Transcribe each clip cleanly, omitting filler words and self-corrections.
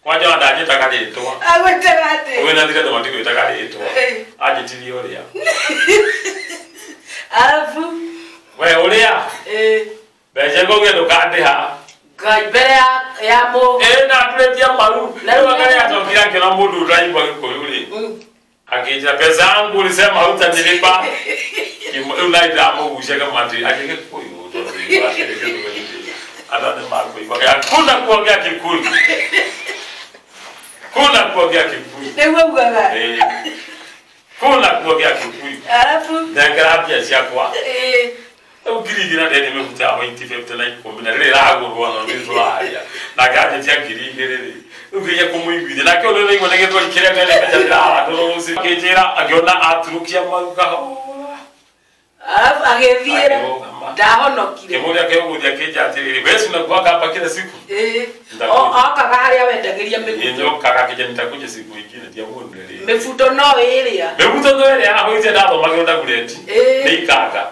Kwaja ndaje takalito. Agwetegate. Wena ndika ndo matiko takalito. Ajitili olia. Alafu we olia. Beje ngoge ndo kande ha. Ngai mbere ya mo. Na tuletia maru. Na wakati atokira kila mundu uraimba yuko yule. Akija pesa yangu ulisema hutanilipa. Unaida amugushia kama ati akike kuyu. Adane marko ibaka. Kuna kuongea Kikuyu. Kuna kuongea Kikuyu. Ndio ugaga. Kuna kuongea Kikuyu. Alafu ndakarabia siakwa. Ukirigina ndene mekuta aba 2050 na ikombina rere ragurwa no bizwaria. Nagaje cyakirigere. Ugiye kumuibide nakyo rero ngo nege twikire ngene kajira ndo kejera agiona aturukia maruka. Alafu agethira ndahonokire. Kemuria keguthia kejatiriri wesi na kwa hapa kila siku. Akaga haria wendagiria mefuto. Nyo kaga kije nitakuja siku nyingine dia mwondere. Mefuto no iria. Mefuto no iria ahoite ndalo magenda kureti. Ni kaga.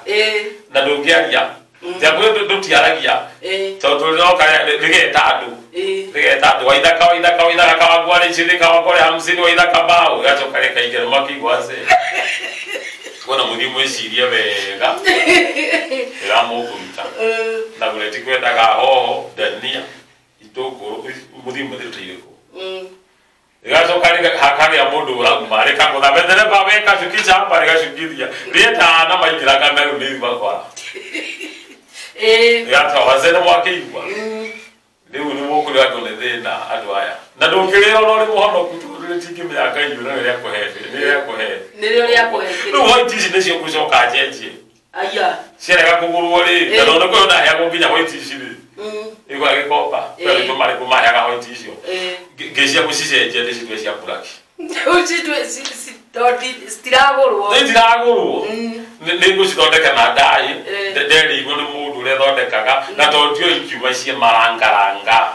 Na ndongiaria. Jago ndutiaragia. Tondu no kaya rigeta andu. Rigeta andu waithaka kawangware chini kawangware 50 waithaka bao yacoka reka igere makigwase. Kona mudimu esiria wega. Era mukuruta. Ndagureti kwetaga hoho dania itoko mudimu nditiriko. Igacoka hakari ya mundu uragumare kango thabendere baweka shukicha hapa rigashukithia. Rieta na maikira kameru ni bakwa. Yata wazena mwakeigwa. Riu ni muku ria ngone thina andu aya. Na ndukirira no ri muhono kuturiti miaka iyura ria kuhebe. Ni ria kuhebe. Ni ria kuhebe. Riu white ici nicio gucoka njenjie. Aya. Ciarega kugurwo ri. Na no ko na ya nginya white ici ri. Igwa gikopa. Kweli tumari kumayaga white icio. Ngecia gucicenjia ndicitwe cia black. Ucitwe doti stiragurwo. Ndiragurwo. Ni gucithondeka na ndai. Nderi igwo ni mundu ure thondekaga na tondio ikiuma cie marangaranga.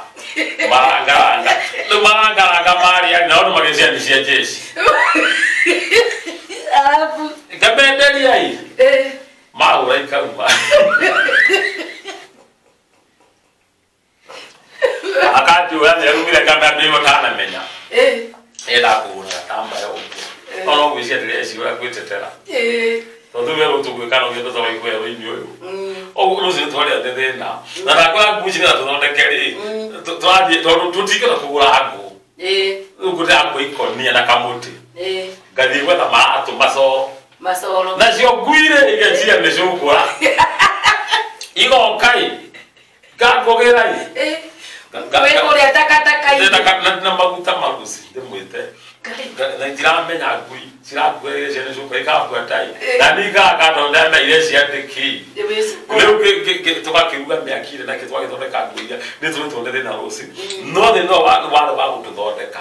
Marangaranga. Ni marangaranga mari na ono magezia ni cia jeshi. Alafu kabenderi ai. Maura ikauma. Akati uya yarumire kamba ndimo tana menya. Ela kuura tamba ya uko. Ono gwisia diresi ura kwitetera. Tondu wero tugwikana ngendo za waiko ya rinyo yo. Ogo no zino twali athethena. Na nakora ngucira tuthondekeri. Twathiĩ tondu tutikira kugura hangu. Uguta hangu ikonia na kamuti. Ngathi gwetha maatu macoro. Na cio nguire igecia nĩ cukura. Igokai. Ngakogerai. Wekuria takataka ini. Na maguta magusi ndimwite. Na ndiramenya ngui cirangwere cene cukura ikabwatai. Na nigaga tonda na ile ciandiki. Riu tugakiruga miakire na kitwagithondeka nguiria ni twitondere na ruci. No the no wa gututhondeka.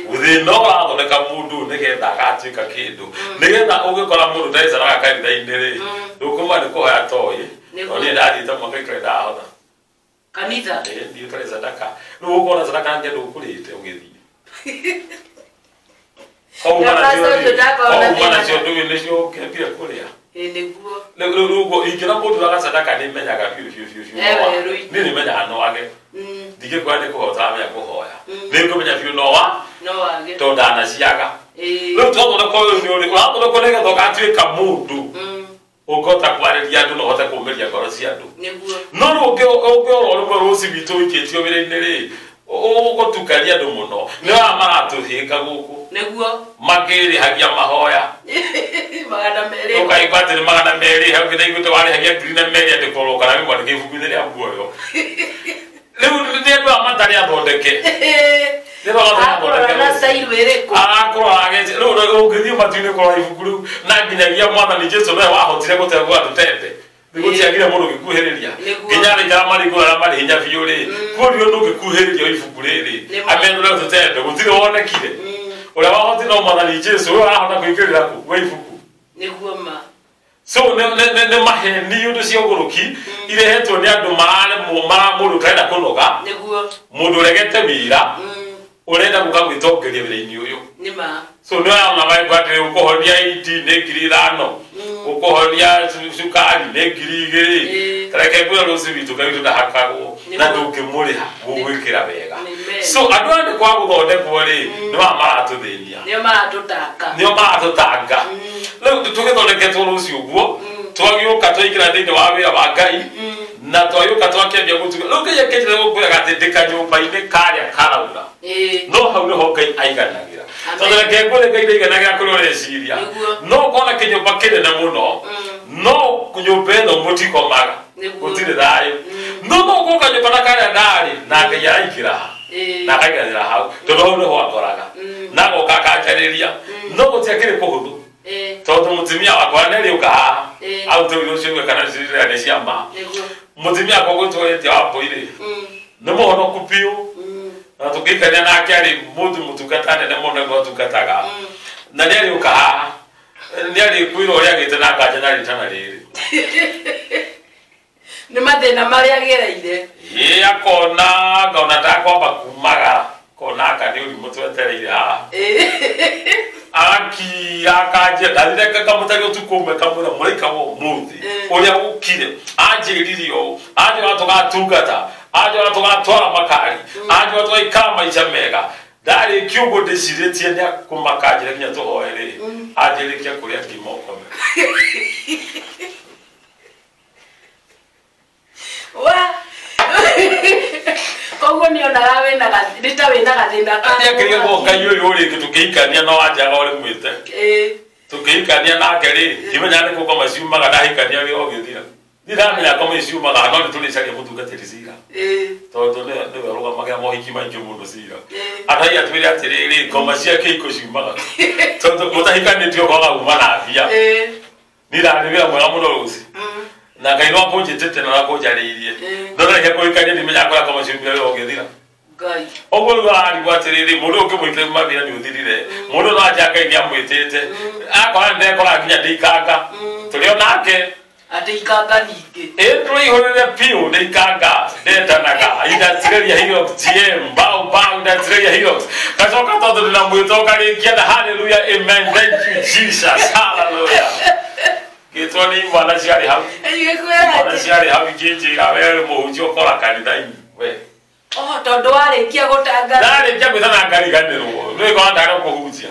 Uthi no wa thondeka mundu nigetha agatuika kindu. Nigetha ugikora mundu ndaicaraga kanitha-ini ri. Ukuma ni kuhoya toyi. Oni ndathite mwaka ikrenda hotha. Kanitha. Ndio tare sadaka. Riu ukona sadaka nje ndukurite ugithii. Ona cio ndugi nicio kempire kuria. Niguo. Rugo ingina mundu agasadaka ni menyaga fiu. Ni menyaga no age. Dige kwande kuhota ya kuhoya. Ni kumenya fiu no age. To dana ciaga. Riu tondo ko ni uri urato ko nega thokatwika mundu. Ugota kwariria andu no hote kumeria ngoro cia andu. Niguo. No rugo rumwe ruci bitu ikitio wira-ini ri. Ugutukaria andu muno. Ni wa maratuhika guku. Niguo. Magiri hagia mahoya. Magana meri. Ukaigwate ni magana meri hakitha igute wari hagia green meri ati koroka na ngwa ndikifuku ria guoyo. Riu ndi andu amatari athondeke. Ndio athondeke. Na style wereko. Akora ageze. Riu ungithio matine kora ifuku riu na nginyagia mwathani Jesu no wahotire gutegwa tutete. Ndiguciagire mundu gikuhiriria. Nginya ri mari gura mari hinya biu ri. Kurio ndugikuhiriria ifuku riri. Amenu na tutete gutire wonekire. Ura wahoti no mwathani Jesu ura ahota kuikirira ku ifuku. Niguo ma. So ne maheni yundu cia uguruki irehetwo ni andu marare mundu kaenda kunoga. Niguo. Mundu regete wira. urenda gukagwitongeria wira-ini uyu nima so no ya na mai kwate ukohonia iti ne girano ukohonia sukari ne girigiri tareke kwa rosi bitu kabitu da hakago na ndukimuriha gugwikira wega so adwande kwa guthonde kwori no maratuthinia nio maratutanga leo tugithondeke turusi uguo twagiuka twikira thini wa wira wa Ngai na twagiuka twakembia gutuga leo kije kije gukuya gatindika nyumba-ini karia karaura no hau niho Ngai aiganagira tondå reke ngå Ngai ndaiganagira kå rä å reciria no kona kä nyå mba kä nene må no no nyå mba ä no må tikomaga gå tirä thayå no gå ka nyå mba na karä ndarä na Ngai araingä ra na akaiganä ra hau tondå hau nä ho akoraga na goka akanjarä ria no gå tiakä rä kå hå thå tondå må timia wakwa nerä å ka haha au tå irå cio kana nä ciama må timia akwa gå twarä tie wa mbå irä nä må honoku biå na tukikania nake ari mundu mutungata nene muno ngo tungataga na ni ari ukaha ni ari kwiro uri agite na kaje na ritana riri ni mathina mari agereire akona ngona ta kwamba kumaga kona akani uri mutwetereire ha aki akaje dalile kaka mutari utukume kamura murika wo muthi uria ukire anjiririo aje watu gatungata aje watu gatwara makari aje watu ikama icamega dari kiugo ndiciretie ni kumakajira kinya tuhoere aje rikia kuria kimoko wa kogo ni ona gawe na rita we na gathina ka ati akiri go Ngai uyu uri kitukikania no ajaga uri mwite tukikania nake ri kimenya ni kuko maciumaga ndahikania ri ogithira ndiramenya ko maciumaga no nitulicaria mutungatiri cira tondu ni werugamagira mohiki maingi muno cira atai atwire atiriri ngoma ciake iko ciumaga tondu mutahikanitio kwaga uma na mbia ndirarivira mwega muno ruci na Ngai no akunjitite na akunjariirie no reke kuikania ndimenya kora ko maciumaga ri ogithira Ngai ogwo ari gwatiriri mundu ukimwikire mabira ni uthirire mundu no aja Ngai ni amwitite akora ndekora nginya ndikanga tulio nake atikanga ningi endro ihorere pio ndikanga ndetanaga indatireria hiyo GM bao indatireria hiyo kazoka todo na mwitoka rikienda hallelujah amen thank you Jesus hallelujah kitoni mwana ciari hau mwana ciari hau kinjira wewe muhunjio kora kanitha-ini we tondu warikia gutanga ndarikia gwithana ngariganirwo nä kwa ndara kå hunjia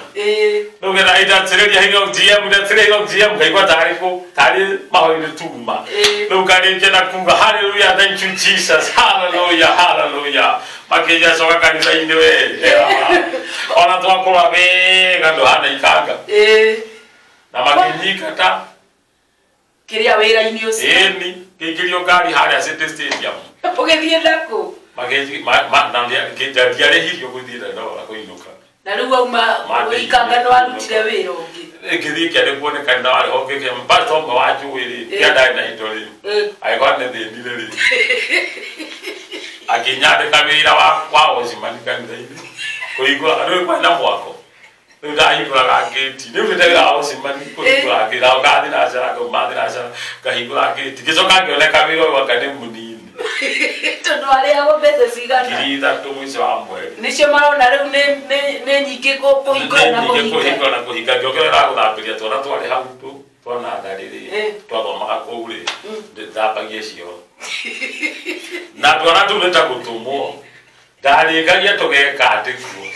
rä getha indatireria higo GM indatireria higo GM ngaigua tarä mahoinä tuma rä u ngarĩkia na kuga hallelujah thank you Jesus hallelujah hallelujah makĩnja coka kanitha-inĩ we ona twakũra wega ndũhana ikanga na makĩnyingata kĩrĩa wĩra-inĩ ũcio ĩni ngĩingĩrio ngari harĩa City Stadium ũgĩthiĩ nakũ magezi ndandia kinjaria hirio guthira ndora kuinuka na riu auma uikanga no arutire wira ungi ngithi kende kuone kana wale hoke ke mbato mwa waju wiri ya dai na idoli aigwa ne ndire ri akinyade kawira wa ozimanika ndai kuigwa ari kwa na mwako nda igwa gaketi ni vile ga ozimanika kuigwa akira ngadi na jara ko madira jara kahigwa akiti kizoka ngole kawira wa kane muni tondu aria go mbeca cigana kirita tumwico wa mweri nicio marona riu ni nyingi kuhingura na kuhinga ngiongerera guthambiria twana twari hau tu twana ndariri twathomaga kũu ri ndithambagia cio na twana tu nita gutumwo ndarĩkagia tũgeka atĩ kuo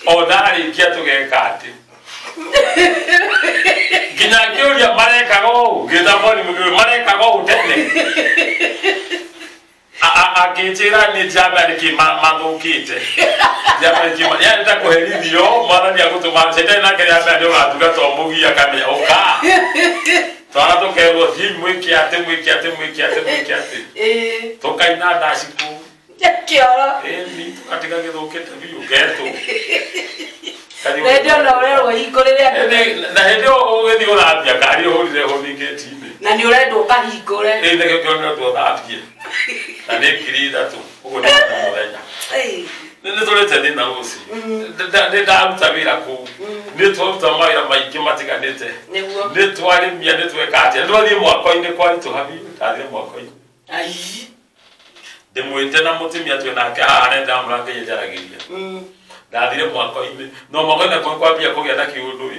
o ndarĩkia tũgeka atĩ nginya ngĩũria marekaga ũũ ngĩta mwarimũ marekaga ũũ tene akĩnjĩra nĩ njambarĩki mathũkĩte njambarĩki yani ta kũherithio mwathani agũtũma cetani nake rĩambere nĩ ũgatugata mũgia akamenya ũka twana tũkerwo hihi mwĩke atĩ tũkaina ndaci kũu kĩoro ĩni tũgatiga gĩthũkĩte biũ ngetũ ndio na urero hingurire na hĩndĩ ũgĩthiĩ ũthambia ngari ũhũrire hũthingĩti-inĩ na nĩ ũrenda ũkahingũre nĩkĩo kĩonera tũthambie na nĩ ngiri ithatũ ũguo nĩ mũthenya nĩ tũrĩte thĩna rũciũ nĩ ndaruta wĩra kũu nĩ twaruta mawĩra maingĩ matiganĩte nĩ twarĩmia nĩ tweka atĩa nĩ twathiĩ mwako-inĩ kwaritũha biũ ndathire mwako-inĩ ndimwite na mutimia twe nake haha nenda mrange njaragiria ndathire mwako-ini no mwako-ini kwa kwambia kugia na kiundu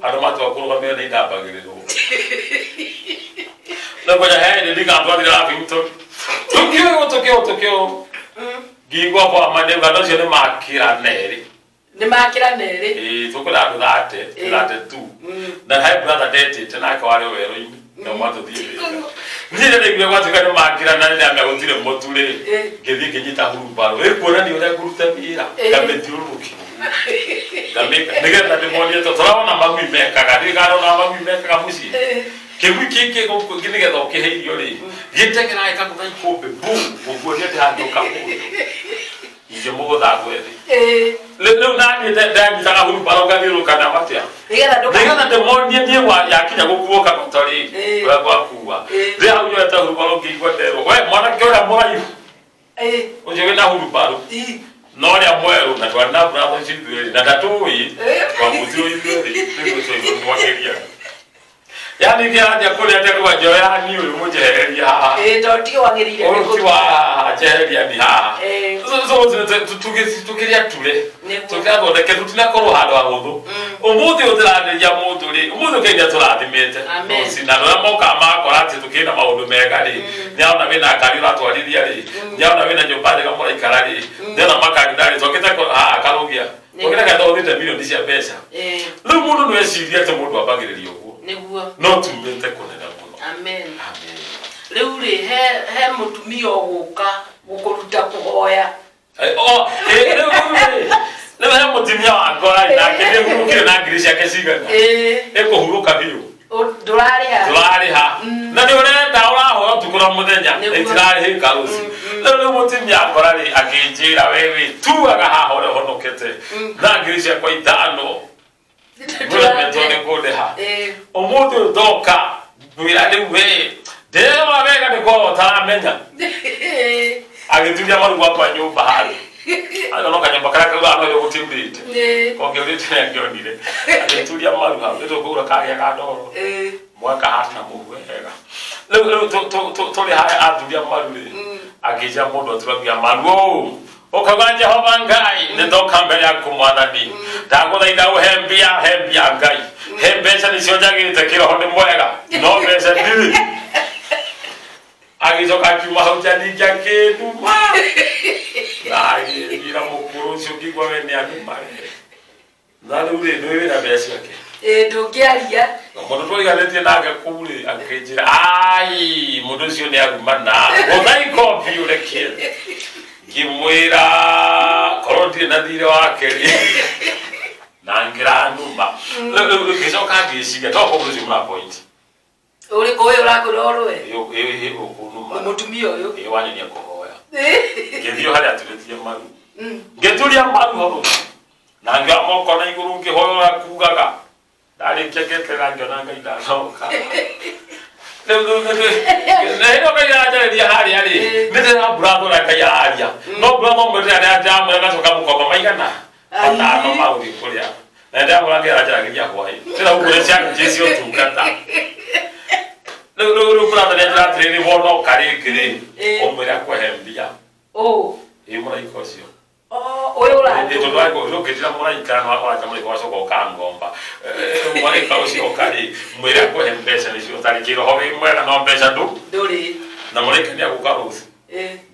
andu matwa kurugamira ni ndambagiriru na kwa haya ndi ngandwathira rafi mto tukio gigwa kwa mademba no cione makira neri ni makira neri tukula ndate tu na hai brother date tena kwa wale wero-ini no mwato thire nire ndigwe kwatukana makira na nda amegutire motule ngithi kinyita hurubaro kuona ni ura kuruta wira kametiruruki kameka nigetha ndimonie to turaona mami meka gadigaro na mami meka kamuci kigwiki ko nigetha ukiheirio ri gitegera ikakuta ikombe bu kuonia ti handuka mu ije mugutha gweri leo nani ndani taka hurubaro gathiruka na matia nigetha ndimonie nie wa yakinya gukuoka mutori kwa kuwa ndio hauyo ta hurubaro kigwa ndero we mwana kiora morayu unje na hurubaro no ria mweru na twana brother chindweri na tatui kwa muzio yuri ndio sio mwageria yani kia kule hata kwa joya ni ule mmoja heria totio wagirire ni kwa jeria ni ha tukiria tule tukabo de ketu tunakoro hado ahudhu umuthi utirande ya mundu ri umuthi kenya turathimete no sinano moka makorati tukina maundu mega ri nyaona wina karira twarithia ri nyaona wina nyumbani kama muraikara ri ndena makagidari tokita akarugia ukira kada uthite milioni cia mbeca riu mundu no eciria te mundu abagiririo guo niguo no tumete kunena muno amen riu ri he mutumia oguka gukuruta kuhoya Leo he mutimia wakora na kende mukire na ngirisha kesigana ekuhuruka biyo ndurariha na ni urenda uraho tukura muthenya itirari he karusi leo mutimia akora ri akinjira wewe tu agahahore honokete na ngirisha kwa itano mwe metone kode ha omutu doka gwira ni we dewa wega ni kwa taramenya agituja maru kwa nyumba hali ano no kanyumba kara kwa ano yo kutimbite konge urite ngionire agituja maru ha ndio kugura kaya kadoro mwaka hata muwega leo tole haya atuja maru le akija modo turabia maru okaganje hoba ngai ndoka mbele yako mwanani ndaguthaitha uhembia ngai hembesa ni cionjagirite kiroho ni mwega no mbeca ndiri agicoka kiuma hau njaningĩa kĩnduma nagira mũkũrũ ũcio ngĩigua we nĩ anumare na rĩu rĩ nĩ wĩra mbeca ciake ndũngĩaria mũndũ tũriganĩtie nake kũu rĩ akĩnjĩra ai mũndũ ũcio nĩ aruma na gũtha ikobi ũrekie ngĩmwĩra korwo ndirĩ na thirĩ wake rĩ na ngĩranuma rĩu ngĩcoka ngĩciria to mũndũ ũcio mũra point uri ko yo rako rorwe yo ukunuma mutumio yo wanye ni kuhoya ngiyo hali atuletie maru ngetulia maru hono na ngia moko na iguru ngihoyo akugaga dali kekete rangi na ngaida noka ndio kaya dia hali ndio na brother na kaya alia no brother mwe ya jamu na toka mukoma maigana patano mauri kulia na ndio mwange ajagiria kwa hiyo tena ukulecha jesi otukata Lulu brother na treni wono karikire omwera kwa hembia imura ikosio oyo la ndio twako loketira mura ikana wa kama iko soko kangomba mura ikosio kari mwera kwa hembesa ni sio tarikiro hobe mwera no mbesa ndu dori na mura ikania kukarusi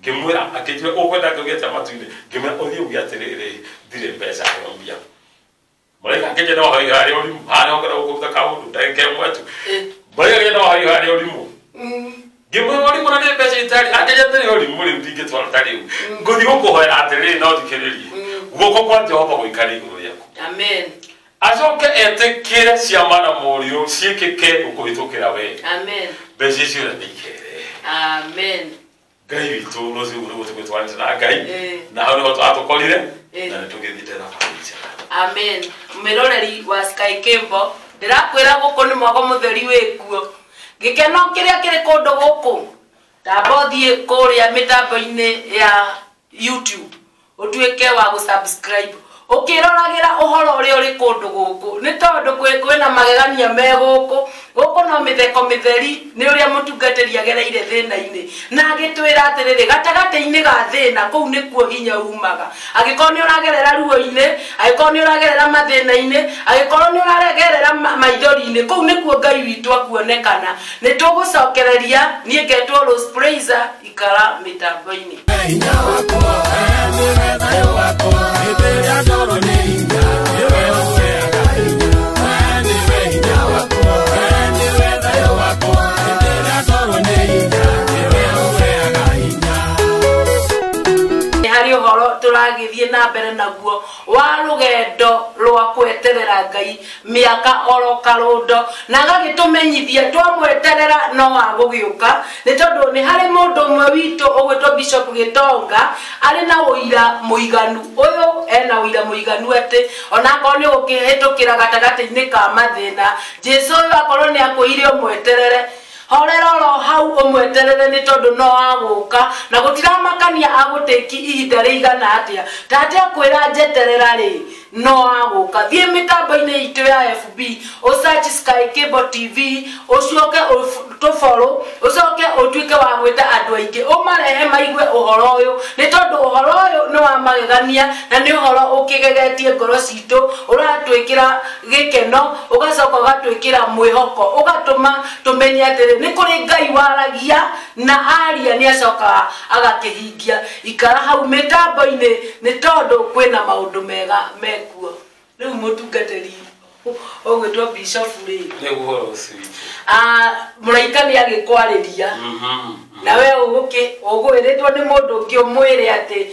kimwera akijwe okwenda kugeta matwinde kimwera othi ugiatirire dire mbesa yombia mura ikakije no hoyi hari oli hari okara ukuta kaundu ndeke mwetu Baya no hari hari olimu. Gimwe wali mona ne pesa itali akaja tani olimu le ndike twala tali. Ngodi uko hoya atele na odikeleli. Uko kwa Jehova ko ikali ngoro yako. Amen. Azoke etekere siamana morio siekeke uko itokera we. Amen. Bezisi la dikere. Amen. Gai bitu no zi uru ko twala na gai. Na hano watu atokolire na netugethite na family. Amen. Mmeroreri wa Sky Kembo ndirakwira guko ni mwako mutheri wikuo gikeno kiria kiri kundu guku tambothie kuria mitambo-ini ya YouTube utuike wa gusubscribe ukiroragera uhoro uri uri kundu guku ni tondu kwina magegania me guku no mitheko mitheri ni uria mutungatiri agereire thina-ini na agitwira atiriri gatagati-ini ga thina kuu nikuo hinya umaga agikorwo ni uragerera ruo-ini agikorwo ni uragerera mathina-ini agikorwo ni uragerera maithori-ini kuu nikuo Ngai witu akuonekana ni tugucokereria nie ngetwo Rose Praiser ikara mitambo-ini hinya wako ni wethayo wako iberia ndoro ni hinya niwe uheaga hinya niwe hinya wako ni wethayo wako iberia ndoro ni hinya niwe uheaga hinya hari uhoro turagithie na mbere naguo wa rugendo rwa kweterera Ngai miaka oro karundo na agagitumenyithia twamweterera no agugiuka ni tondu ni hari mundu mwe witu ugwitwo Bishop Gitonga ari na uira muiganu uyu ena uira muiganu ati onako ni ukihitukira gatagati-ini ka mathina Jesu uyu akorwo ni akuire umweterere horero hau umweterere ni tondu no aguka na gutiramakania aguteki ihinda rigana atia tate akwira njeterera ri no aguka thie mitambo-ini itu ya FB o search Sky Cable TV ucoke to follow ucoke utuike wa gwita andu aingi umarehe maigue uhoro uyu ni tondu uhoro uyu ni wa magegania na ni uhoro ukigegetie ngoro citu uratwikira gikeno ugacoka ugatwikira mwihoko ugatuma tumenye atiri ni kuri Ngai waragia na aria ni acoka agakihingia ikara hau mitambo-ini ni tondu kwina maundu mega mekuo riu mutungatiri ogwitwo Bishop ri ni uhoro ucio muraika ni agikwariria nawe ugwiritwo ni mundu ungi umwire ati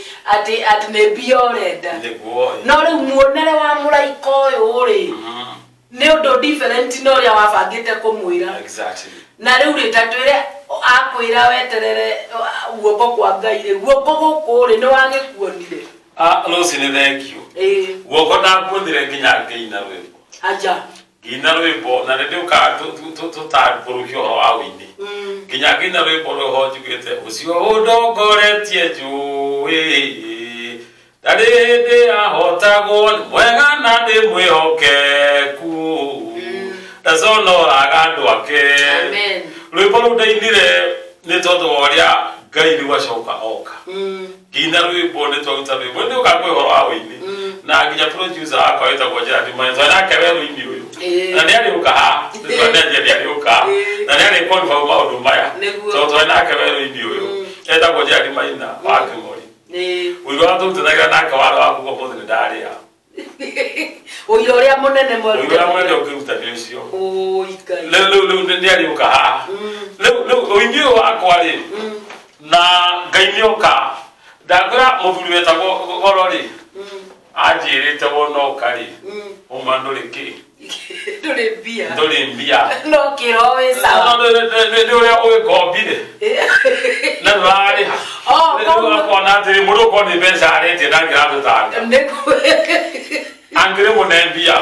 ni biorenda no riu muonere wa muraika uyu ri ni undu different no ria wabangite kumwira exactly na riu ritatwire akwira weterere guoko kwa Ngai ri guoko guku ri ni wagikuonire Rose ni thank you guoko ndakuonire nginya ngiina rwimbo aja ngiina rwimbo na ndi uka tutamburukio horo awini nginya ngiina rwimbo roho njugite ucio udongoretie njui ndari ahotagwo mwega na ndi mwihokeku ndaconoraga andu ake rwimbo ru ndainire ni tondu woria Ngai ni wacoka oka nginya rwimbo ni twaruta rwimbo ndi uka kwihoro awini na nginya producer akwa wetagwo Gerard Manzo nake weru-ini uyu na ni ari uka ha ni ari uka na ni ari confirm maundu maya tondu nake weru-ini uyu etagwo Gerard Maina wa Kimori uyu atutunagira nake waro waku kwa muthi ni ndaria uyu uria munene mweru uyu uria munene ukirutanire ucio Ngai leu ni ari uka ha leu uyu wakwa ri na Ngai ni uka ndakwira muthuri wetagwo Gorori ajirite wono kari umanuriki nduri mbia no kirowe sawa no uria ugombire na bari ha kona ati mudo ko ni bensa arete ndangira tutanga angire munembia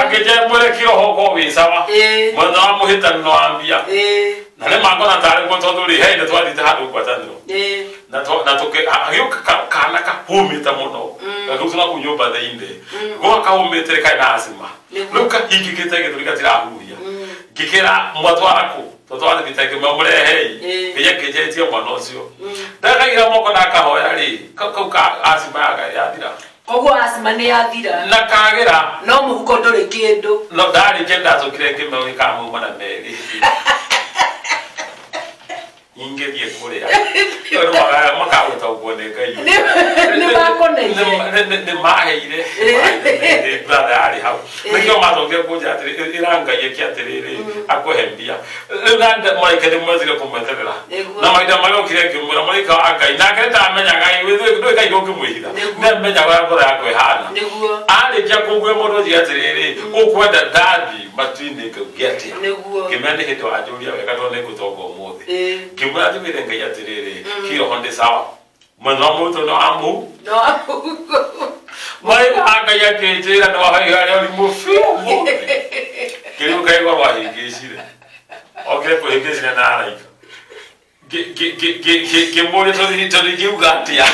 ageje mwele kiro hoko wisawa mwana wa muhitani no ambia na le mango na tare ko tonduri he ne twadi hadu kwa taniro na toke ayuka kana ka humita muno ngusuna ku nyumba theinde go ka humitere kai na asima luka hiki kitege tulika tira huya gikira mwatwara ku totwara bitege mamurehe biye kejetie mwana ucio daga ira moko na kahoya ri ka asima ya dira koguo asima ni yathira na kagera no muhuko nduri kindu no ndari kenda zokire kimwe kamu mwana meri ingethie kuria ndo makaguta uguone Ngai ni bakoneire ni maheire brother ari hau nikio mathokia kuja atiri iranga yeki atiriri akuhembia nanda maika ni mwezire kumweterera na maida magokire kimura maika wa Ngai na kereta amenya Ngai withu ndo Ngai ukimwihitha ne menya wa ngora yakwe hana ari ja kugwe modo ji atiriri ukwenda dadi matini kugetia kimende hito ajuria weka tone kutogo muthi kimura tumire Ngai atiriri kio honde sawa mwana muto no amu mai anga ya kejera no hai hari oli mufimu kiri kai kwa wahigishire okre ko higishire na araika ke mole to ni giugatia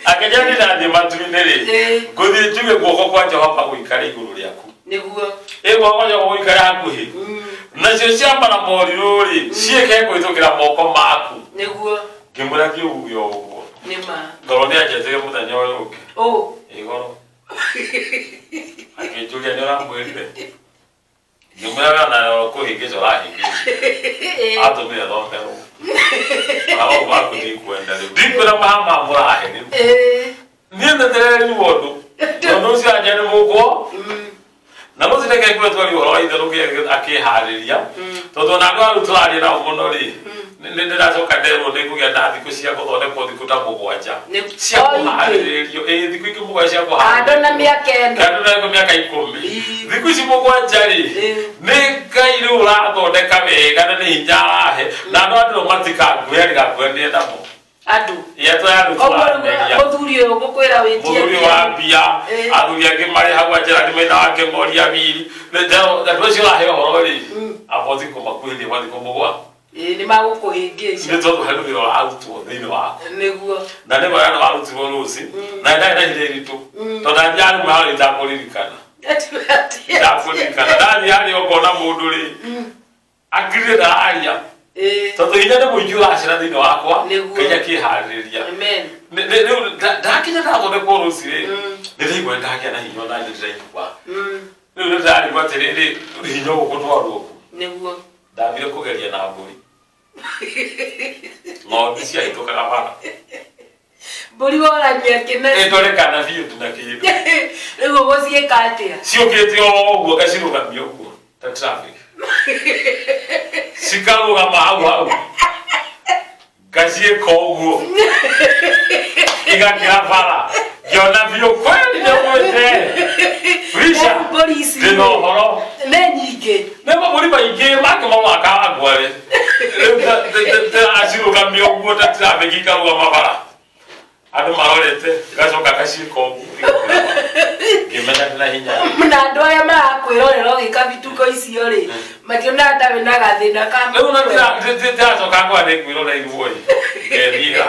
akejani na ndi matwine ri guthi njuge guoko kwa Jehova guikare iguru riaku niguo guoko Jehova guikare hakuhi nacio ciamba na moriru ri cieke guitukira moko maku niguo ngimura kiuguo uguo nima ngoro ni ajetege muthenya uyu ungi igoro akejulia ni ramwirire ngimura na kuhingizo rahingi atumire thondero abo baku ni kwenda ndikura mama murahe ni ndetere ni wodu no cia nyane muko na no ziteke kwa twali horo ide ruki akihariria tondu na gwa rutwari na muno ri ndira coka ndero ni kugia ndathi kucia guthone ko thikuta mugwanja cia kuharirio thiku ingi mugwanja cia kuharirio ando na miaka enda ando na miaka 10 thiku ici mugwanja ri ni ngai ru urathondeka wega na ni hinya he na no andu matika ngweri gakwendia ndamo adu yeto adu muthuri uyu gukwira witie muthuri wa bia athuri angi mari hagwa njira ni mena wake moria biri ndio cio ahe horo ri abothi kumakwiri wathi kumugwa ni magukuhingica ni tondu handu wira arutwo thiini wako niguo na ni wira warutirwo ruci na ndai na hire ritu tondu njari mwari ndakuririkana ndakuririkana ndani hari ogona mundu ri akirire ndaria tondu hinya ni muingi uracira thiini wakwa kenya kihariria amen ndakinya ndathondekwo ruci ri ni ndaigua ndakia na hinya na ndiraigua riu ndari gwatiriri hinya gukutwarwo niguo ndamire kugeria na mburi ng'ondu ciahitukaga bara mburi worania kinene ndorekana biũ na kĩndũ rĩu ũgũciĩka atĩa ciũkĩte o ũguo ngacirũgamia ũguo ta traffic cikarũgama hau ngaciĩka ũguo igakĩra bara ngĩona biũ kweli nĩgwĩte Risha ndĩna ũhoro nĩ nyingĩ nĩ mabũri maingĩ make mamaka angware acirũgamia ũguo ta traffic ikarũgama bara andũ marorete gacoka gaciĩka ũguo ngĩmenya ndĩna hinya na andũ aya marakwĩrorera ũgĩka bituko icio rĩ makĩona atarĩ na gathĩna ka rĩu no ndĩracoka ngwa nĩngwĩrora iruo-ĩ ngethira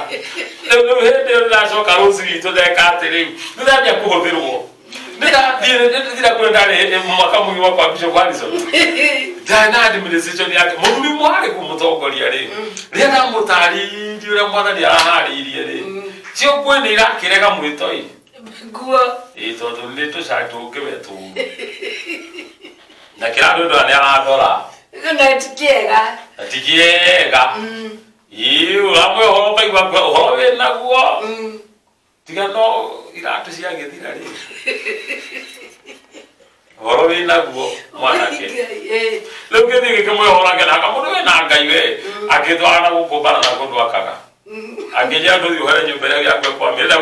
rĩu hĩndĩ ĩyo ndĩracoka rũci witũ ndeka atĩrĩ ndĩrambia kũhũthĩrwo ndĩrathira kũrĩa ndarĩ mwaka mũgima kwa Bishop Harrison ndarĩ na administration yake mũthuri mwarĩ kũmũtongoria rĩ rĩrĩa ndamũtarĩirie ũrĩa mwathani araharĩirie rĩ cio nguo nĩ irakĩrega mwĩtoi nguo tondũ nĩ tũcatũngĩwetũ na kĩra andũ nĩ aradora na tikĩega ũramwe ũhoro ngaigua ũhoro wĩ naguo tiga no iratũ ciagĩthira rĩ ũhoro wĩ naguo mwanake rĩu gĩthiĩ gĩkĩmwĩhorage naka mũndũ wĩna Ngai we agĩtwarana gũkũmbana na kũndũ akaga angĩnja ndũthiĩ ũhere nyũmba ĩrĩa gĩakwe kwamĩ enda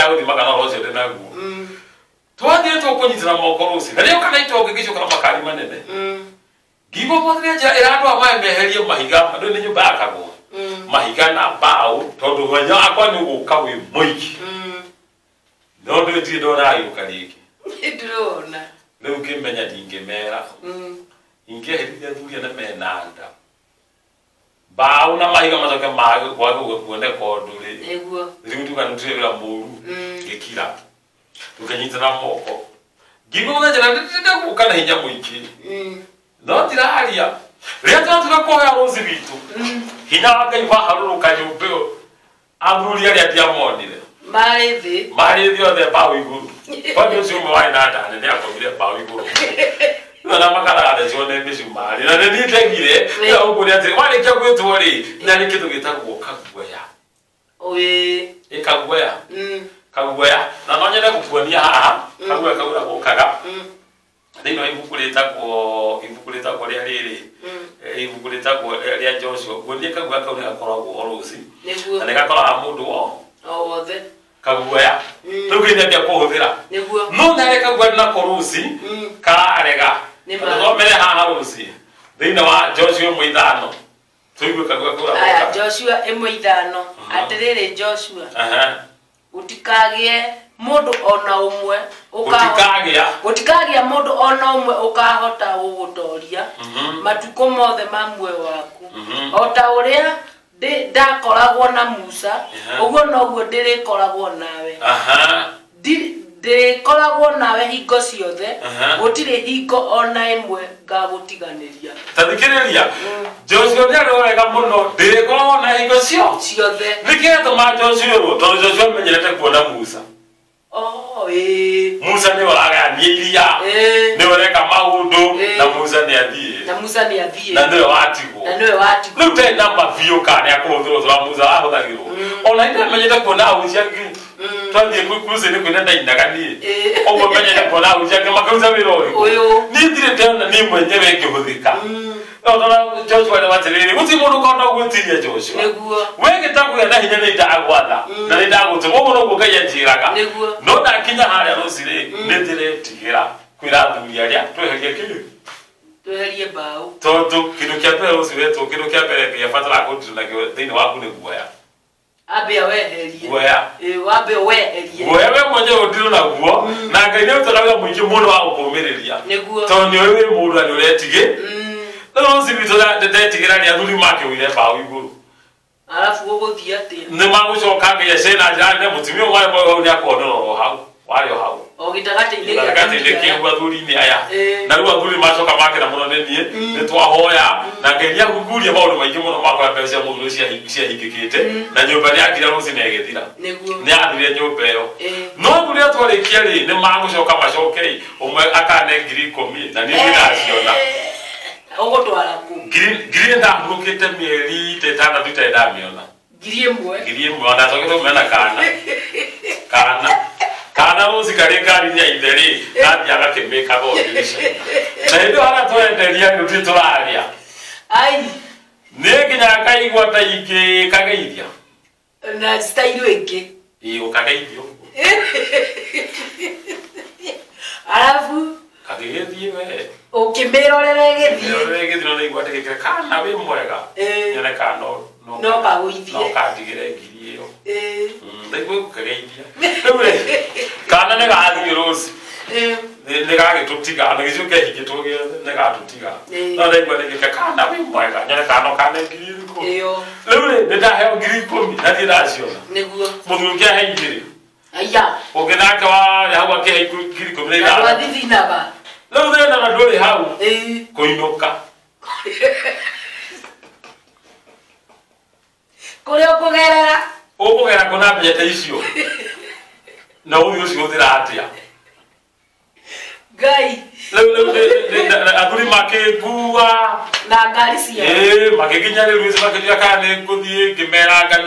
gũthimaga na ũhoro ũcio ndĩ naguo twathiĩ tũkũnyitĩra moko rũciũ na rĩo kana itonga ngĩcoka na makari manene ngigua mwathani njĩra ĩrandũa maya meherie mahiga andũ nĩ nyũmba yakagwo mahiga na mbaũ tondũ hinya wakwa nĩ ũgũka wĩ mũingĩ no ndĩtirĩ ndona agĩũka rĩngĩ ndĩrona rĩu ngĩmenya ndingĩmera ingĩeherithia athuri na mena nda mbaũ na mahiga macoke kwage kuoneka ũndũ rĩ rĩu ndiuga nĩtũrĩ wĩra mũru ngĩkira tukanyitana moko ngigua njĩra ndĩgũka na hinya mũingĩ no ndiraria rĩrĩa twatuĩka kũhoya rũci witũ hinya wa Ngai waharũrũka nyũmba ĩyo athuri arĩa ndiamonire marĩ thĩ othe mbaũ igũrũ tondũ ũcio ũmwe warĩ na nda nene akomire mbaũ igũrũ na makarathecwo nĩ mĩcumarĩ na nĩ nĩndegire ũguo nĩ atĩ warĩkia gwĩtwo rĩ nĩ kĩndũ gĩtagwo kaguoya kaguoya na no nyende gũkuonia haha kaguoya kau gũkaga thĩinĩ wa ibuku rĩtagwo rĩa rĩrĩ ibuku rĩtagwo rĩa Joshua nguonie kaguoya kau nĩ gakoragwo rũci na nĩ gakoraga mũndũ wothe kaguoya rĩu gĩthembia kũhũthĩra no narĩ kaguoya nako rũci kararega thomere haha rũci thĩinĩ wa Joshua 1:5 tũigue kaguoya kau Joshua 1:5 atĩrĩrĩ Joshua gũtikagĩe mũndũ ona ũmwe gũtikagĩa mũndũ ona ũmwe ũkahota gũgũtoria matukũ mothe ma muoyo waku o ta ũrĩa ndakoragwo na Musa uguo noguo ndirikoragwo nawe ndikoragwo nawe hingo ciothe gutire hingo ona imwe ngagutiganiria tathikiriria Joshua ndarorega muno ndirikoragwo na hingo ciothe niketuma Joshua tondu Joshua menyerete kuona Musa Musa ni waragania iria ni wareka maundu na Musa ni athie na ndiwe watigwo riu te namba biu kana ya kuhuthirwo twa Musa ahuthagirwo ona inde menyete kuona ucia twathie cruise ni kwina ndainaganie ogo menyete kuona ucia makauza wira uyu ni ndire tena ni mwenyewe ngihuthika Ona Joshua ni watiriri uti mundu kona ugutiria Joshua wege tagu ya hinya ni ndagwatha na ni ndagutu wogo no gukaya njiraga no ndakinya haria rusire ndire tigira kwira thuri aria tweherie mbao tondu kindu kia mbere rusire to kindu kia mbere kia fatara kutu na thini waku ni guoya abe weherie guoya wabe weherie wewe mwenyewe utiru na guo na ngai ni utaraga mwingi mundu wa gukumiriria tondu wewe mundu ani uretige no sibitola ndetigira ni athuri make wire bawo iguru alafu uguthia ati ni magucoka ngiye cena jane mutimio mwa mwa ni akonoro hau wari hau ogitagate ile kiwa athuri ni aya na ru athuri macoka make na muno nie ni twahoya na ngeria guguria maundu maingi muno makwa pesa mundu cia hikikite na nyumba ni akira ruci negethira ni athire nyumba iyo no guria twarikia ri ni magucoka macokei umwe akane 10,000 na ni ndiraciona ogo twala ku green da mukete mieri te tana tuta da miona green mwe na toke to mena kana uzikare kari nya ideri na yaga kemeka bo dirisha na ndio ana to enderia nduti to aria ai neginya kaigwa ta ike kagaidia na style eke iyo kagaidio alafu kagaidio we ukimberorere githie no igwate gikira kana we mwega nyene kana no kaguithie no kadigire ngiri iyo ndagwe kukageithia ndure kana ne gathie rose ne gagitutiga na gicuke higitwo gio ne gatutiga no ndagwe gikira kana we mwega nyene kana ngiri ko iyo ndure ndaheo ngiri 10 na ndiraciona niguo muthukia heigiri aya ugenaka wa hawa ke ngiri 10 na wathithinaga no thena na nduri hau kuinuka kuria kugerera kuna mbete icio na uyu ucio uthira atia gai athuri makigua na ngari cia makiginya riu makiria kana nguthie ngimeranga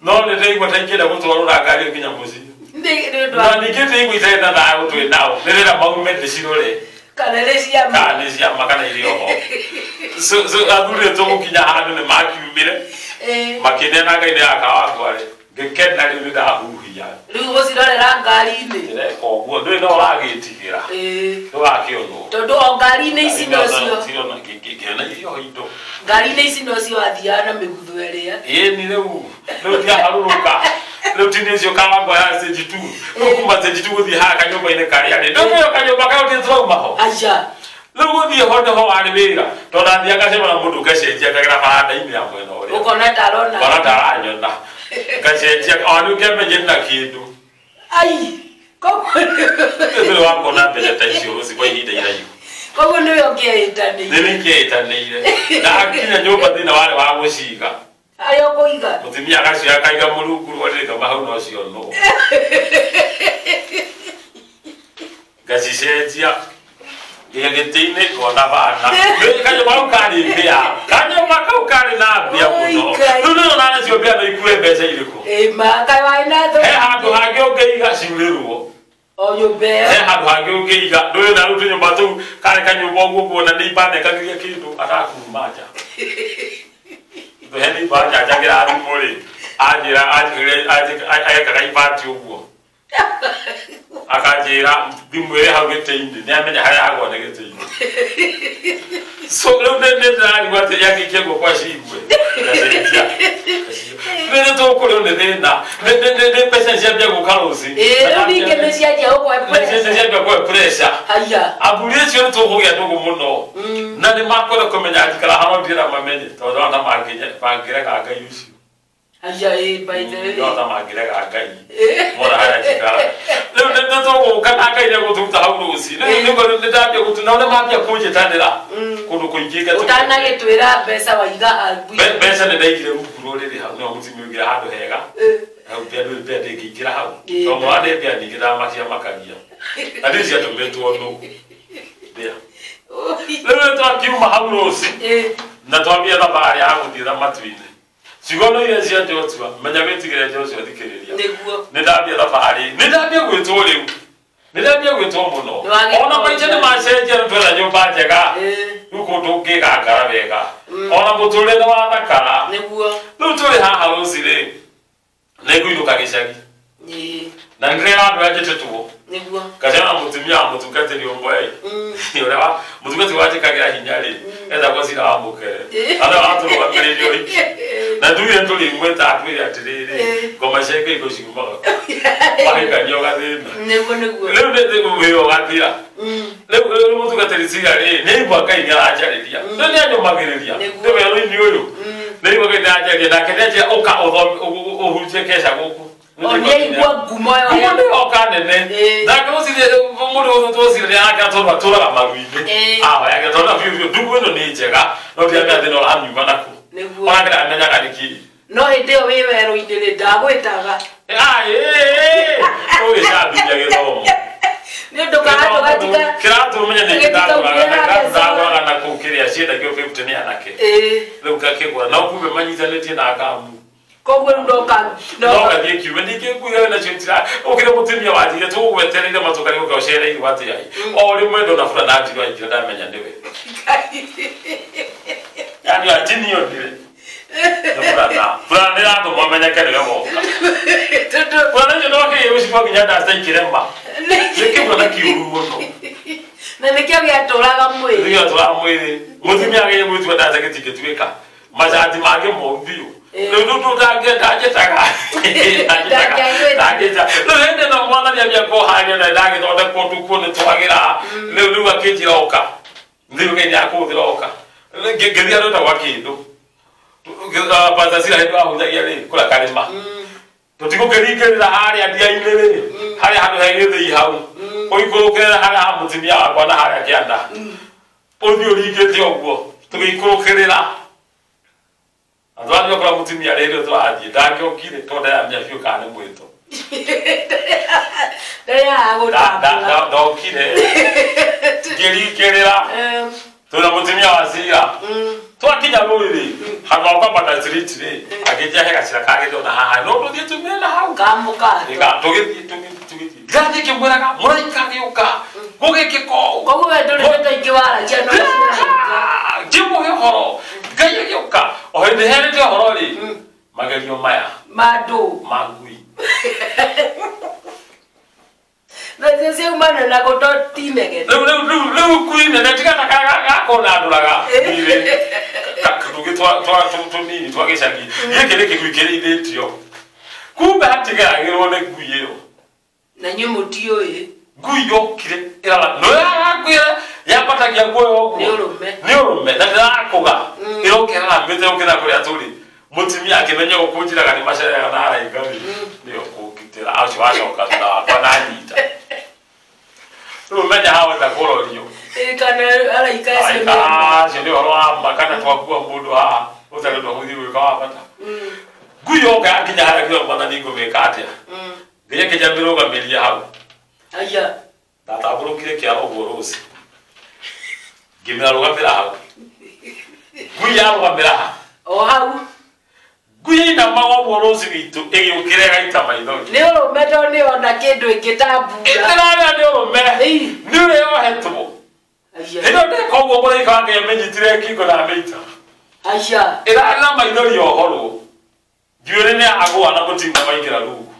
no ndeigwa taikira gutwarura ngari nginya muci na nikete igwita na na utwe nao ndirira maume cirore kanelesia makana iliyo so athuri tomukinya handu ne makiumire makinena ngai ne akawagware ngekena riu ndahuhia riu gocirorera ngari-ini koguo ndui no wagitigira ndo wakiono tondu o ngari-ini ici nocio tirona ngikena iyo indo ngari-ini ici nocio athiaga na migutho eria ni riu dia haruruka riu tinecio kawangwa ya stage 2 kuma stage 2 guthie ha kanyumba-ini karia ndo yo kanyumba kao tirauma ho aja riu guthie ho ari wira tondu athia gacema na mundu gacenjia kagira baranda-ini ya mwena uria ukona taranyona gacenjia onu kemenye na kindu ai koguo wakona mbere ta icio kwa ihinda iraihu koguo niwe ũkĩĩtanĩire na akinya nyũmba thĩna warĩ wa gũciga arĩa ũkũiga mũtumia agacioya akaiga mũrungu rwarĩka hau no cionwo ngacicenjia nginya gĩtĩ-inĩ ngona bana kanyũmba kau karĩ mbĩa kanyũmba kau karĩ na mbĩa mũno rĩu nĩona nacio mbĩa no ikue mbeca irĩkũ he handũ hangĩ ũngĩiga ciurĩrwo o nyũmba ĩyo he handũ hangĩ ũngĩiga ndũĩ na rĩu tũnyũmba tũu karĩ kanyũmba ũguo kuona nĩ ibanekagiria kĩndũ atakuma nja he nĩ imba njanjagĩra thimũ-rĩ anjĩra ekaga ibati ũguo akanjĩra thimũ ĩrĩ hau gĩtĩ-inĩ nĩ amenya harĩa agwa nĩ gĩtĩ-inĩ So leo ndani watu yake kiego kwa shigwe. Nende to ko leo nende pesa njia gukarosi. Ni ngemesia je kwa pressure. Njia kwa pressure. Aya. Abulire cyo to ho ya dogo muno. Na ni makora komenya akala hano dira mamenye. To ndo maginya pangira ka yusi. Aya by the way. Ndo magira ka gai. Mora haya chikala. Leo nende to ko kana ka ina go tuta haurusi. Nende ko nende tabia go tunaona mapya kuje tandira. Kuno kuingiga utana getwira besa waiga albu. Besa ne daigire ukurorere ha no mutimigira hado hega. Pia ndikira hau to mwana pia ndikira makia makagia adisi atometu ono dia leo twakiuma haurosi na twambia na bari yangu ndira matwine sigono yezi atotwa menya betigire jose adikiriria ndabia na bari ndabia gwetole ndabia gwetomono ona maitene maseje ntwera nyumba njega uko nduke gakara bega ona mutule na wathakara niguo nutule haha rusire nego iruka gicagi na ndrera andu ajete tuo niguo kajana mutumia mutukate ni omboye yorewa mutukate waje kagira hinyari enda kwasira amukere ala watu wakerejo iki na duye ntuli mweta atwira atirire ngoma sheke iko shiguma wahika nyoga thina niguo leo ndete muyo gathira leo mutukate risigari nebo akainga ajariria ndani anyo magiriria ndebe yo ni uyu nebo kitaje na kitaje oka ohuje kesha goku onye igwa gumo yo gumo ni okanene ndako sire mudo to sire aka to tora maruine ya to na vivyo dugo no ni jega no bia bia no amyu banako ona kira amenya kadiki no ide o wero indele dago etaga o ya bia gedo ni ndo kato katika kira to menya ni dago na kukiria shida kio 50 ni anake leo kakegwa na ukube manyita neti na akamu ko ndo ka no ka die kiwe ndike kuya na chintira okire mutimia wathi to weterere matokari ko shere i wati yai o ri mwendo na fura dati wa njira menya ndiwe yani atini yo dire fura ne ando momenya kere go fura ne no ke yusi kwa kinyata astaikiremba lekibwa na kiuru mono na nekya ya toraga mwiri ya toraga mwiri mutimia ge mutu wa data ketike tuweka mazati mage mbio Ludu daje taga. Lende na mwana ya ko hanya na dage to da ko tu ko ne twagira. Ludu wa kiti oka. Ndiyo ke ya ko oka. Gedia ro ta wakindo. Pazazira hedo ahu ya yale kula kalima. To tiko kerike la hari adia ilele. Hari hado hayede i hau. Oi ko ke hari ha mutimia kwa na hari akianda. Odio like te ogwo. To ko kerela. Adwani kwa mutimia leo twaje ndakyo kire to da amya fyo kana mweto daya agota da kire geri kerera to na mutimia wasira to akinya lori hano kwa bata tritire ageja heka sira kage to na ha no to dia tumela ha kamuka ega to ge gati ke mwera ka mora ikage yoka goge ke ko gogo wedo le to ikiwara chano jibo he horo gaya yoka o he hele te horo ri magario maya mado magui na sese umana na ko to timege lu kuin na tika ka ko na dulaga ile kakuge to ni to ke shaki yeke ke kwikere ile tio kumbe hatiga ngirone guye na nyumutio ye guyo kire ila no ya guye ya pata ya guyo ni urume na ndakoga ilo kera mete okera kuri aturi mutimi akimenya okujira kani mashara ya nara igari ndio kukitira acho acho kata kwa nani umenya hawa ta kolonio kana ala ikasi ndio ro amba kana twakua mundu ha utaka ndo mudhiwe kwa pata guyo ka akinya hara kio bana ningo mekatia geye ke jambiro ga melia hawo aya tata buru kire kia ro gorosi gimira ro ga pera hawo guya ro ga pera o hawo guya na mawo gorosi bitu ege ukire ga itama ino ni ro meto ni ona kindu ingitabu etana ni ro me ni re yo hetubo aya ino de ko go bora ikanga ya menyitire kiko na meita aya era na ma ino yo horo diure ne ago ana kutinga maingira lugu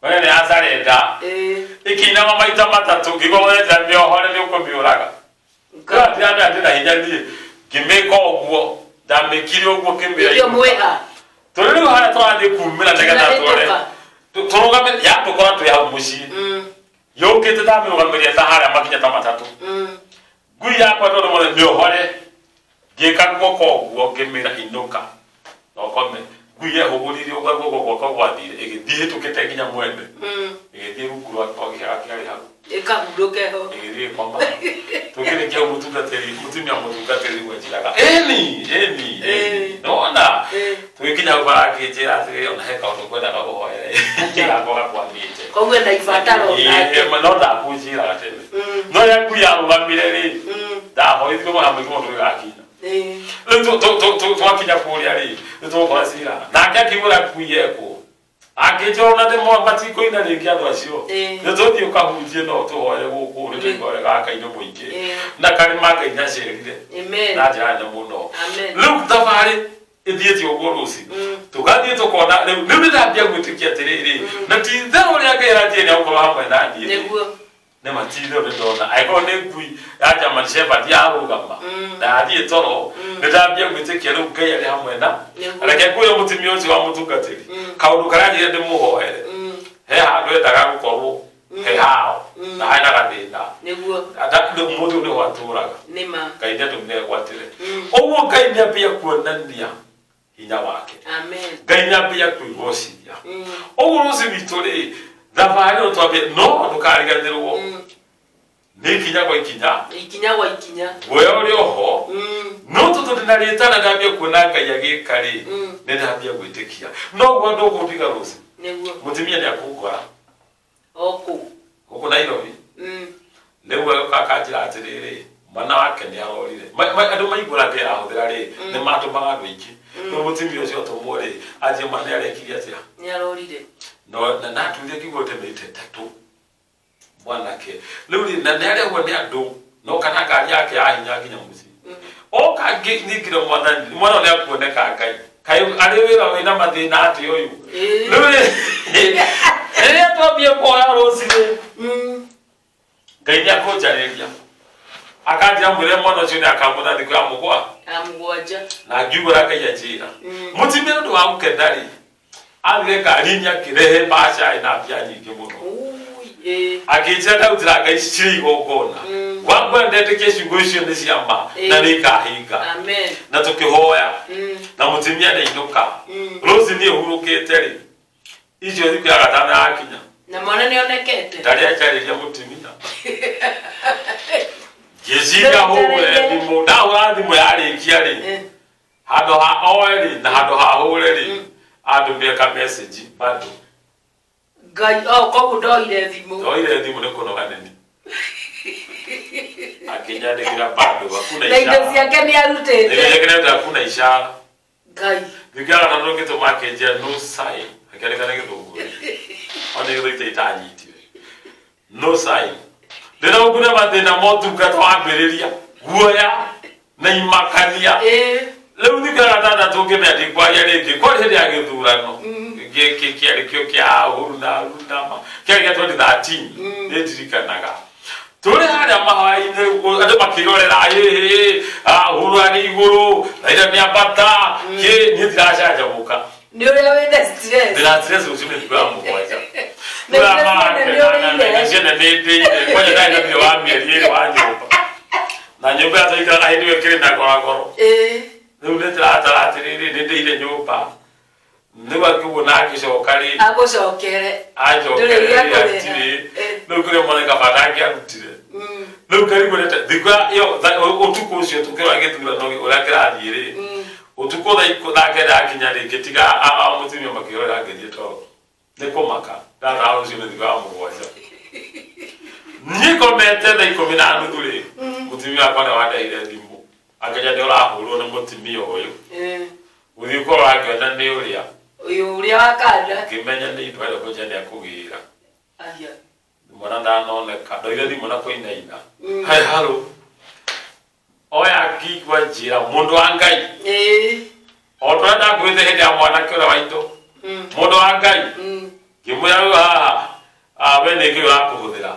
wale ne azare da ikina mama itamata to gigo wale tambio hore ne uko biuraga nyani kimeka oguo ndamekire oguo kimbira iyo mwega tole haya twathe kumira ndagata tole turugame ya tukora tu ya mushi yokete tamirugamiria tahara makinya ta matatu ngui yakwa ndo mo ndio hore gika ngoko oguo ngimira inuka okome ngui yehugurire ugago kwa gwathire igithie tukete nginya mwende igithie rukuru akogera kiari hagu ikahuruke ho igithie kwamba tukire kia mutungateri mutumia mutungateri wajiraga eni nona tukinya kwa kijira ati ona heka ukwenda na bohoere yakoga kwambite kogwe na ifataro manota kujira tene no yakuya rugambire ri ndaho ithiko muhamwe kimondo gakina twakinya kuria ri nitwokwasira nake akigura kuyeko akijona ndemo matiko ina ringi andu acio nituthi ukahunjie no tuhoye guku ri ngore gaka ino muingi na kari manga inya cerire amen na jana muno look tafari ithieti ogorusi tugathie tukona riu ndambia gwitikia tiriri na tithero ria ngera tiene ukoro hamwe na ndie neguo ne matithero ndona aiko ne ngui aja mansheba diarugama na athie toro ndambia gwitikia riu ngai ari hamwe na areke kuyo mutimio ucio wa mutungatiri kaundu karajire ndimuhoere he handu endaga gukorwo he hao na haina gathina neguo atakinde mundu ni waturaga nima ngai ndio gwatire oguo ngai ni apia kuonania hinya wake amen ngai ni apia kuigociria oguo ruci witũ ri thabarĩ ĩyo twambie no ndũkariganĩrwo nĩ ikinya gwa ikinya guoya ũrĩ oho no tũtũ ndĩ na rĩtana ndambia kuona ngai agĩka rĩ nĩ ndambia gwĩtĩkia noguo ndũgũndiga rũci mũtumia nĩ akũngora gũkũ Nairobi nĩguo akanjĩra atĩrĩrĩ mwana wake nĩ arorire andũ maigũra ndĩ arahũthĩra rĩ nĩ matũmaga andũ aingĩ no mũtumia ũcio tũmwo rĩ anjie mwana nĩ arekire atĩa nĩ arorire no na natuire kiugo temete tatu mwanake rĩu rĩ na nĩ arehwo nĩ andũ no kana ngari yake ahinya nginya mũciĩ oka ngĩnyingire mwana nĩ akuoneka ngai kai arĩ wĩra wĩna mathĩna atĩ ũyũ rĩu rĩ rĩrĩa twambie kuoya rũciinĩ ngai nĩ akũnjarĩria akanjĩra mwĩre mwana ũcio nĩ akamũtha thikũ ya mũgwanja na ngiugũra ngai anjĩra mũtimia nĩ ũndũ wa gũkena rĩ athire ngari-inĩ akĩrehe mbaca na mbia nyingĩ mũno akĩnjĩra ndautĩra ngai cirĩ igongona gwakwa ndetĩkia ciugo icio nĩ cia ma na nĩ ikahinga na tũkĩhoya na mũtimia nĩ ainũka rũci nĩ ũhurũkĩte rĩ icio thikũ ya gatano yakinya na mwana nĩ onekete ndarĩ ajarĩria mũtimia ngĩciria hũre thimũ ndahũra thimũ yarĩkia rĩ handũ ha oe rĩ na handũ ha hũre rĩ andũ meka message bado ngai koguo ndoire thimũ nĩ kũnoganeni akinyandĩkĩra bado hakuna ishara na indo ciake nĩ arutĩte hakuna ishara ngai thikara na ndoke to makenjia no sign akĩandĩka gĩthũngũ ona gĩthũite itanyitire no sign ndĩna ũguna mathĩna motungata wambĩrĩria guoya na imakania rĩu thikara tandatũ ngĩmĩandĩkwaria rĩngĩ kwarĩ hĩndĩ ya gĩthurano kĩarĩ kĩo kĩa Uhuru na Rundama kĩarĩ gĩa 2013 nĩ ndirikanaga tũrĩ harĩa mahoya-inĩ andũ makĩrorera Uhuru arĩ igũrũ Raila nĩ ambata niĩ ndiracanjamũka nĩ ũrĩa wĩna stress ndĩna stress rũciũ nĩ thikũ ya mũgwanja ciana nĩ ndĩire kwanja ndarĩ na thirĩ wa mĩeri ĩrĩ wa nyũmba na nyũmba yataikaraga hĩndĩ ĩyo ĩkĩrĩ na ngoragoro rĩu nĩ ndĩratara atĩrĩrĩ nĩ ndĩire nyũmba nĩguo akĩguona agĩcoka rĩ agũcokere atirĩ rĩu kũrĩa mwanaka bata angĩarutire rĩu karigũrĩte thikũ ĩyo ũtukũ ũcio tũkĩrora gĩthurano ũrĩa kĩrathiĩ rĩ ũtukũ thaa kenda yakinya rĩ ngĩtiga mũtumia makĩrorera ngĩthiĩ toro nĩ kũmaka ndatara ũcio nĩ thikũ ya mũgwanja niĩ komete thaa 10:30 rĩ mũtumia wakwa nĩ wandeire thimũ akĩnja nĩ ũrahũrwo nĩ mũtumia ũyũ gũthiĩ ũkorwo akĩona nĩ ũrĩa ũrĩa wakanda ngĩmenya nĩ indo arĩa kũnja nĩ akũgĩra mwana ndanoneka ndoire thimũ na kũinaina hai halo oya akĩigua njĩra mũndũ wa Ngai o tũrĩa ndakwĩte hĩndĩ ya mwanake ũrĩa waitũ mũndũ wa Ngai ngĩmwĩra rĩu haha we nĩ kĩĩ ũrakũhũthĩra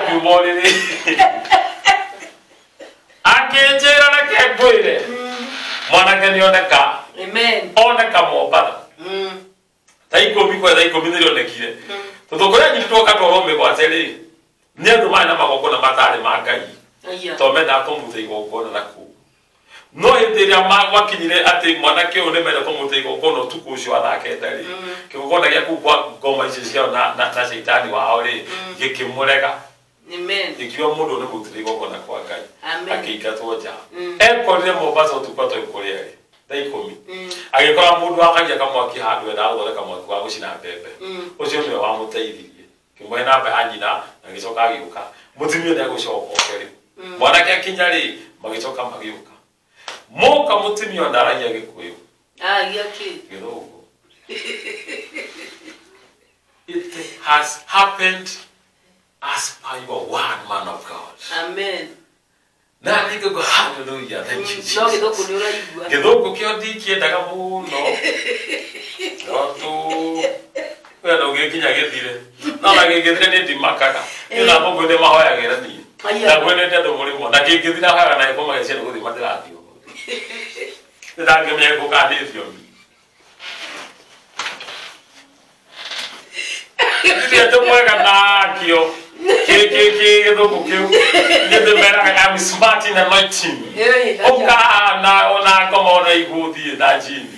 ngiuma ũrĩrĩ akĩnjĩra reke kwire mwanake ni oneka amen oneka Mombatha taiko biko taiko midiro nekire tutokora nyi tutoka torome kwa tele ni andu mana magoko na matare magai to mena ko mutei goko na ku no enderia magwa kinyire ati mwanake one mena ko mutei goko no tukusho athake ndari kigokona gya kukwa ngoma ici cia na sheitani wa ore gikimurega amen ikiwa mundu ne mutei goko na kwa ngai akikatwo ja ekorire Mombatha tukwato ikorere taikomi agikora mundu akagia kamwaki handu na athoreka mwaki wa gucina mbembe ucio ni wa muteithirie kimwe na be anyina na gicoka agiuka mutimio ni agucoka okeri mwanake akinya ri magicoka magiuka muka mutimio ndaragia gikuyu giaki githugu it has happened as per your word, man of God. Amen. Na niko go hallelujah, thank you Jesus. No githoko ni uraigua. Githoko kio ndikiendaga muno. No tu we no gikinya githire. No na githire ni ndimakaga. Ina bongo de mahoya gera ni. Na gwene ndio muri mo. Na githire haga na iko magece no guthi matirathio. Ndange me ko ka thio. Ndio tumwega na kio. Githoko kiu. Ndio mera I'm smart in anointing. Oka na ona kama ona iguthie na jini.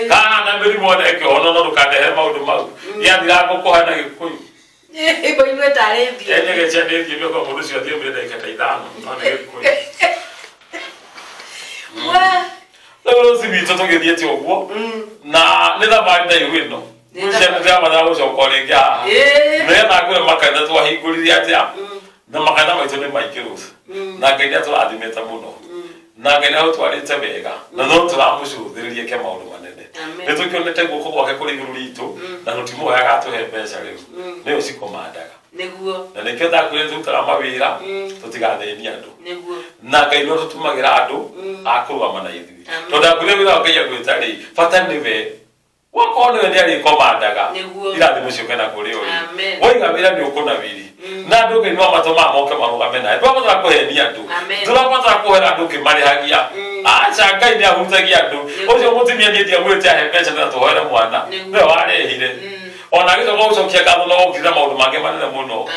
Kana na meri mo eke ono no dukadehe maundu mau. Ya ndira gukoha na gikuyu. Ibo iwe tarethi. Enye gechane kibyo kwa mundu cio thie mbere dakika 5 ona gikuyu. Wa. Lolo sibito to githie oguo. Na nitha banda iwino. Nja nja madhabu cio kolenga. Mera kwe makanda twa hinguriria atia. Na makanda maito ni maikirusa. Na ngai aturathimete muno. Na ngai atwarite wega. Na no turamucuthiririe ke maundu manene. Nitukionete guko gwake kuri iguru ritu na rutimo yaga atuhe mbeca riu. Ni ucikomandaga. Niguo. Na nikio ndakwire tutara mawira tutigatheni andu. Niguo. Na ngai no tutumagira andu akurwa mana ithui. Tondu ndakwire wira ngai agwita ri fata nive wakone ndi ari komandaga ira ndimucio na kuri uri woiga mira ni ukona biri na nduge no matoma moke marugame nae twabota kuhenia andu turabota kuhera andu kimari hagia acha ngai ni ahutagia andu ucio mutimia ni ndia mwete ahe mbeca na tuhoere mwana we warehire ona gito go ucokia ngatho no ukira maundu mange manene muno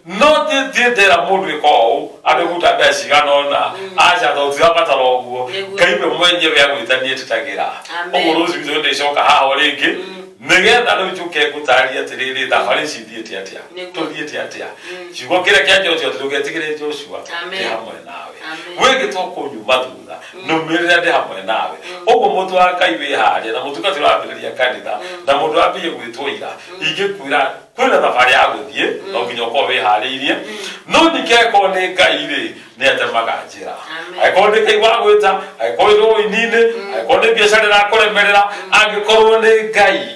no ndira mundu iko andu guta mbeca ganona acha thotira batara oguo ngai we mwenyewe agwitanie tutagira ogoro ucio ndio icoka haha ringi nigetha riu njuke ngutaria atiriri thabari cithiite atia tuthiite atia ciugo kire kia Joshua tugetigire Joshua ndi hamwe nawe wigitwo kunyuma thutha numirira ndi hamwe nawe uguo mutu wa Ngai wi haria na mutu katurambiriria kanitha na mundu ambie gwitwo ira ingikwira kwina thabari ya guthie no nginya uko wi hariirie no nikeko ni Ngai ri ni atemaga njira aikonde Ngai wa gwita aikonde inine aikonde biacara na kuremerera angikorwo ni Ngai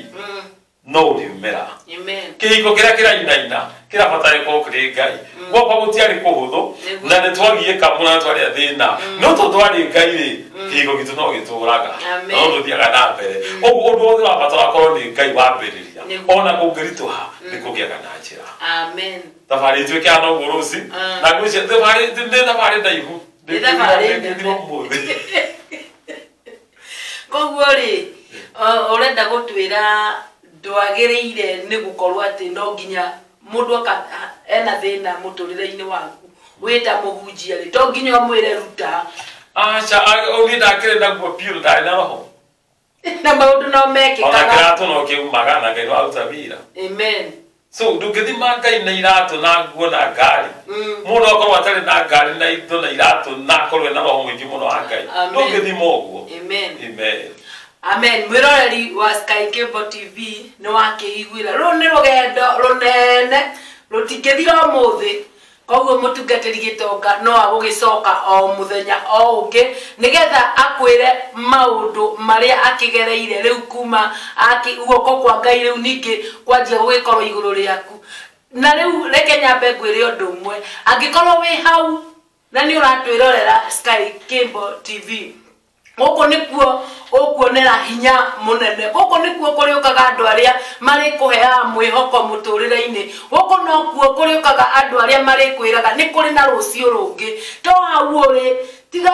no rimera amen kiko kira ina kira fatare ko kuri Ngai gwakwa gutiari kuhuthu na ni twagie kamuna twari athina no to twari Ngai ri kiko gitu no gituraga no nduthiaga na mbere undu wothe wa fatara korwo ni Ngai wambiriria ona kungirituha ni kugiaga na njira amen tafari tuke ano gurusi na guce tafari ndaihu koguo ri urenda gutwira ndwagireire ni gukorwa ati no nginya mundu ena thina muturire-ini waku wita muhunjia ri to nginya mwire ruta acha oni ndakire naguo piu ndari na roho na maundu no mekikaga ona kiratu no kiumaga na Ngai aruta wira amen so ndungithima Ngai na iratu na nguo na ngari mundu akorwo atari na ngari na indo na iratu na akorwo na roho mwingi muno wa Ngai ndungithima uguo amen amen amen mwiroreri wa Sky Cable TV ni wakiiguira ru ni rugendo runene rutingithira umuthi koguo mutungatiri gitonga no agugicoka o muthenya o ungi nigetha akwire maundu maria akigereire riu kuma guoko kwa Ngai riu ningi kwanjia gugikorwo iguru riaku na riu reke nyambe ngwire undu umwe angikorwo wi hau na ni uratwirorera Sky Cable TV goko nikuo ukuonera hinya munene goko nikuo kuriukaga andu aria mari kuhea mwihoko muturire-ini goko no kuo kuriukaga andu aria mari kwiraga ni kuri na rucio rungi to hau uri tiga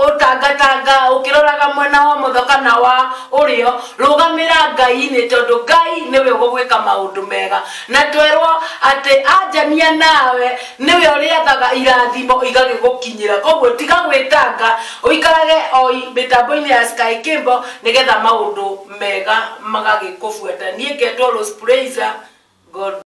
utanga ukiroraga mwena wa motho kana wa urio rugamira Ngai ni tondu Ngai niwe ugwika maundu mega na twerwo ati anjania nawe niwe uriathaga irathimo igagigukinyira koguo tiga gwitanga uikarage oi mitambo-ini ya Sky Kimbo nigetha maundu mega magagikubuata nie ngetwo Rose Praiser God